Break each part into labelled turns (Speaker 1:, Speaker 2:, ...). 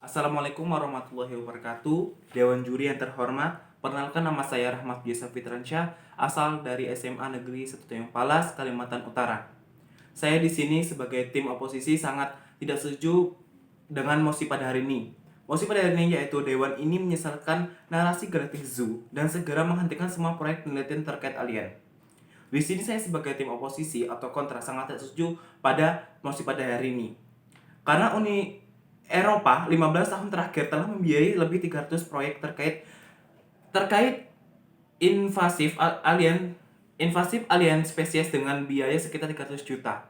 Speaker 1: Assalamualaikum warahmatullahi wabarakatuh. Dewan juri yang terhormat, perkenalkan nama saya Rahmat Biasa Fitransyah, asal dari SMA Negeri 1 Tanjung Palas, Kalimantan Utara. Saya di sini sebagai tim oposisi sangat tidak setuju dengan mosi pada hari ini. Mosi pada hari ini yaitu Dewan ini menyesalkan narasi Galactic Zoo dan segera menghentikan semua proyek penelitian terkait alien. Di sini saya sebagai tim oposisi atau kontra sangat tidak setuju pada mosi pada hari ini. Karena Uni Eropa 15 tahun terakhir telah membiayai lebih 300 proyek terkait invasif alien spesies dengan biaya sekitar 300 juta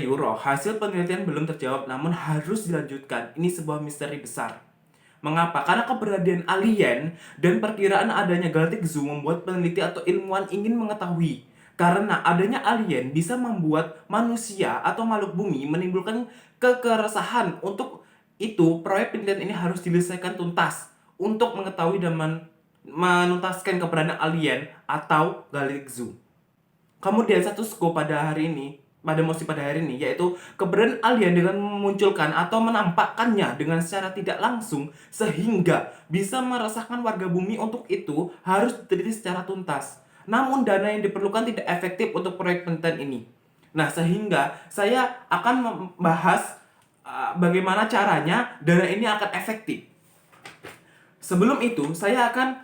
Speaker 1: euro. Hasil penelitian belum terjawab namun harus dilanjutkan. Ini sebuah misteri besar. Mengapa? Karena keberadaan alien dan perkiraan adanya Galactic Zoo membuat peneliti atau ilmuwan ingin mengetahui. Karena adanya alien bisa membuat manusia atau makhluk bumi menimbulkan kekeresahan. Untuk itu, proyek penelitian ini harus diselesaikan tuntas untuk mengetahui dan menuntaskan keberadaan alien atau Galactic Zoo. Kemudian satu scoop pada mosi pada hari ini yaitu keberadaan alien dengan memunculkan atau menampakkannya dengan secara tidak langsung sehingga bisa meresahkan warga bumi. Untuk itu harus diteliti secara tuntas. Namun dana yang diperlukan tidak efektif untuk proyek penelitian ini. Nah, sehingga saya akan membahas bagaimana caranya dana ini akan efektif. Sebelum itu, saya akan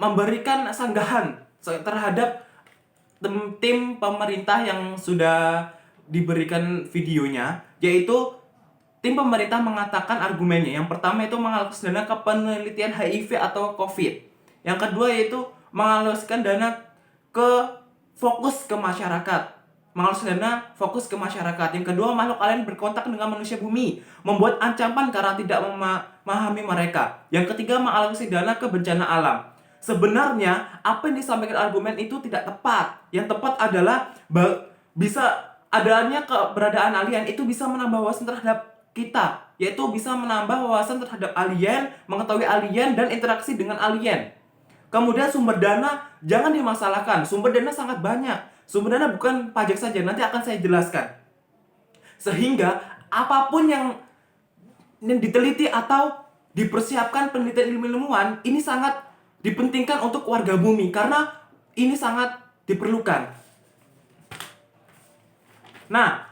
Speaker 1: memberikan sanggahan terhadap tim pemerintah yang sudah diberikan videonya, yaitu tim pemerintah mengatakan argumennya. Yang pertama itu mengalokasikan dana ke penelitian HIV atau COVID. Yang kedua yaitu mengalokasikan dana ke fokus ke masyarakat. Yang kedua, makhluk alien berkontak dengan manusia bumi, membuat ancaman karena tidak memahami mereka. Yang ketiga, mengalokasi dana ke bencana alam. Sebenarnya apa yang disampaikan argumen itu tidak tepat. Yang tepat adalah bisa adanya keberadaan alien itu bisa menambah wawasan terhadap kita, yaitu bisa menambah wawasan terhadap alien, mengetahui alien dan interaksi dengan alien. Kemudian sumber dana jangan dimasalahkan. Sumber dana sangat banyak. Sumber dana bukan pajak saja, nanti akan saya jelaskan. Sehingga apapun yang diteliti atau dipersiapkan penelitian ilmuwan ini sangat dipentingkan untuk warga bumi karena ini sangat diperlukan. Nah,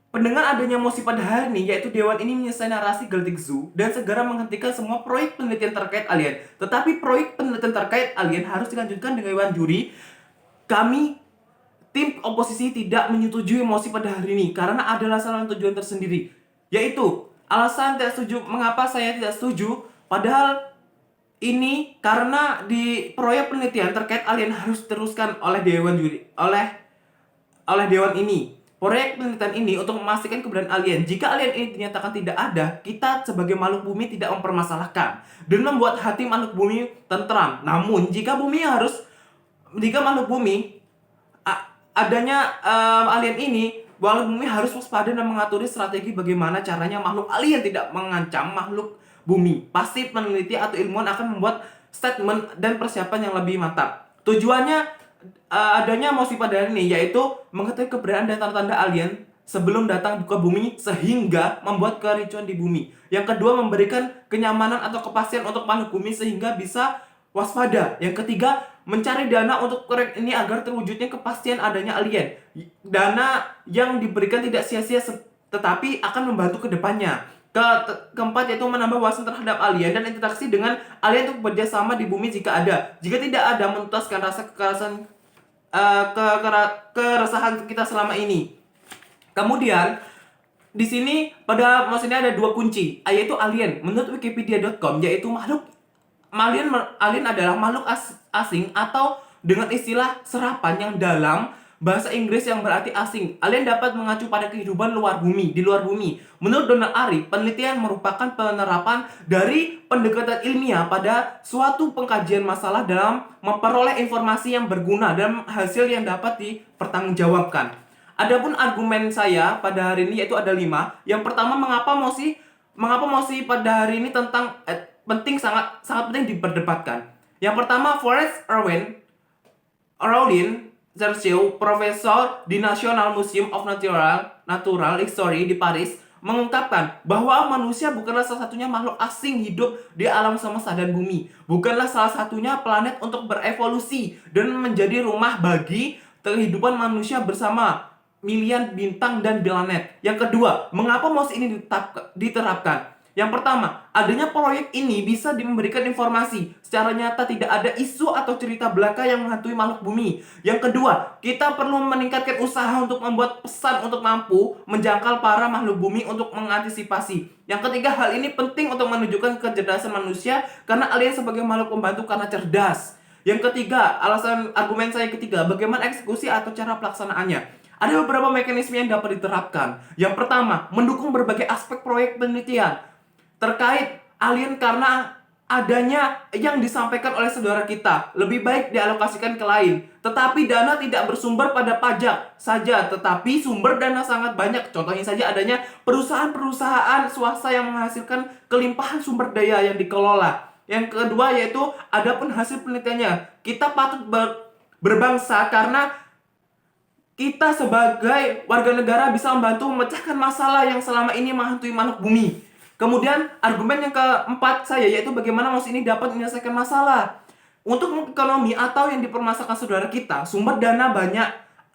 Speaker 1: pendengar adanya mosi pada hari ini yaitu Dewan ini menyelesaikan narasi Galactic Zoo dan segera menghentikan semua proyek penelitian terkait alien. Tetapi proyek penelitian terkait alien harus dilanjutkan dengan Dewan juri. Kami tim oposisi tidak menyetujui mosi pada hari ini karena ada alasan tujuan tersendiri. Yaitu alasan tidak setuju. Mengapa saya tidak setuju? Padahal ini karena di proyek penelitian terkait alien harus diteruskan oleh Dewan juri, oleh Dewan ini. Proyek penelitian ini untuk memastikan keberadaan alien. Jika alien ini dinyatakan tidak ada, kita sebagai makhluk bumi tidak mempermasalahkan dan membuat hati makhluk bumi tentram. Namun jika makhluk bumi adanya alien ini, makhluk bumi harus waspada dan mengatur strategi bagaimana caranya makhluk alien tidak mengancam makhluk bumi. Pasti peneliti atau ilmuwan akan membuat statement dan persiapan yang lebih mantap. Tujuannya adanya mosi pada hari ini yaitu mengetahui keberadaan dan tanda-tanda alien sebelum datang ke bumi sehingga membuat kericuan di bumi. Yang kedua, memberikan kenyamanan atau kepastian untuk makhluk bumi sehingga bisa waspada. Yang ketiga, mencari dana untuk proyek ini agar terwujudnya kepastian adanya alien. Dana yang diberikan tidak sia-sia tetapi akan membantu ke depannya. Keempat yaitu menambah wawasan terhadap alien dan interaksi dengan alien untuk bekerjasama di bumi jika ada. Jika tidak ada, menuntaskan rasa keresahan kita selama ini. Kemudian di sini pada mosi ini ada dua kunci, yaitu alien. Menurut wikipedia.com yaitu alien adalah makhluk asing atau dengan istilah serapan yang dalam bahasa Inggris yang berarti asing. Alien dapat mengacu pada kehidupan di luar bumi. Menurut Donald Ari, penelitian merupakan penerapan dari pendekatan ilmiah pada suatu pengkajian masalah dalam memperoleh informasi yang berguna dan hasil yang dapat dipertanggungjawabkan. Adapun argumen saya pada hari ini yaitu ada 5. Yang pertama, mengapa mosi pada hari ini tentang sangat penting diperdebatkan. Yang pertama, Forrest Rowlin Sergio, profesor di National Museum of Natural History di Paris, mengungkapkan bahwa manusia bukanlah salah satunya makhluk asing hidup di alam semesta dan bumi. Bukanlah salah satunya planet untuk berevolusi dan menjadi rumah bagi kehidupan manusia bersama miliar bintang dan planet. Yang kedua, mengapa mouse ini diterapkan? Yang pertama, adanya proyek ini bisa memberikan informasi secara nyata, tidak ada isu atau cerita belaka yang menghantui makhluk bumi. Yang kedua, kita perlu meningkatkan usaha untuk membuat pesan untuk mampu menjangkau para makhluk bumi untuk mengantisipasi. Yang ketiga, hal ini penting untuk menunjukkan kecerdasan manusia karena alien sebagai makhluk pembantu karena cerdas. Yang ketiga, argumen saya ketiga, bagaimana eksekusi atau cara pelaksanaannya. Ada beberapa mekanisme yang dapat diterapkan. Yang pertama, mendukung berbagai aspek proyek penelitian terkait alien karena adanya yang disampaikan oleh saudara kita lebih baik dialokasikan ke lain. Tetapi dana tidak bersumber pada pajak saja, tetapi sumber dana sangat banyak. Contohnya saja adanya perusahaan-perusahaan swasta yang menghasilkan kelimpahan sumber daya yang dikelola. Yang kedua yaitu adapun hasil penelitiannya. Kita patut berbangsa karena kita sebagai warga negara bisa membantu memecahkan masalah yang selama ini menghantui makhluk bumi. Kemudian argumen yang keempat saya yaitu bagaimana mouse ini dapat menyelesaikan masalah. Untuk ekonomi atau yang dipermasalahkan saudara kita, sumber dana banyak.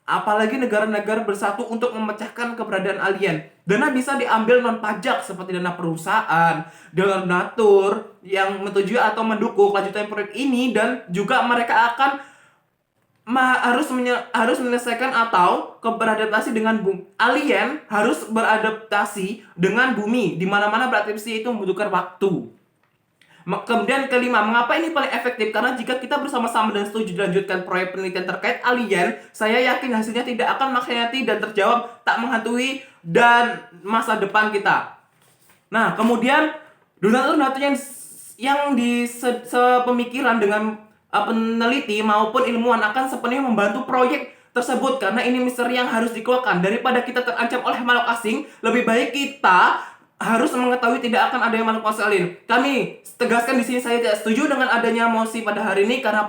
Speaker 1: Apalagi negara-negara bersatu untuk memecahkan keberadaan alien. Dana bisa diambil non pajak seperti dana perusahaan, donatur yang menyetujui atau mendukung kelanjutan proyek ini, dan juga mereka akan harus menyelesaikan atau beradaptasi dengan bumi. Alien harus beradaptasi dengan bumi. Di mana-mana beradaptasi itu membutuhkan waktu. Kemudian kelima, mengapa ini paling efektif? Karena jika kita bersama-sama dan setuju dilanjutkan proyek penelitian terkait alien, saya yakin hasilnya tidak akan mengkhianati dan terjawab tak menghantui dan masa depan kita. Nah, kemudian donatur-donatur yang sepemikiran dengan peneliti maupun ilmuwan akan sepenuhnya membantu proyek tersebut karena ini misteri yang harus dikeluarkan. Daripada kita terancam oleh makhluk asing, lebih baik kita harus mengetahui tidak akan ada yang makhluk asing. Kami tegaskan di sini saya tidak setuju dengan adanya mosi pada hari ini karena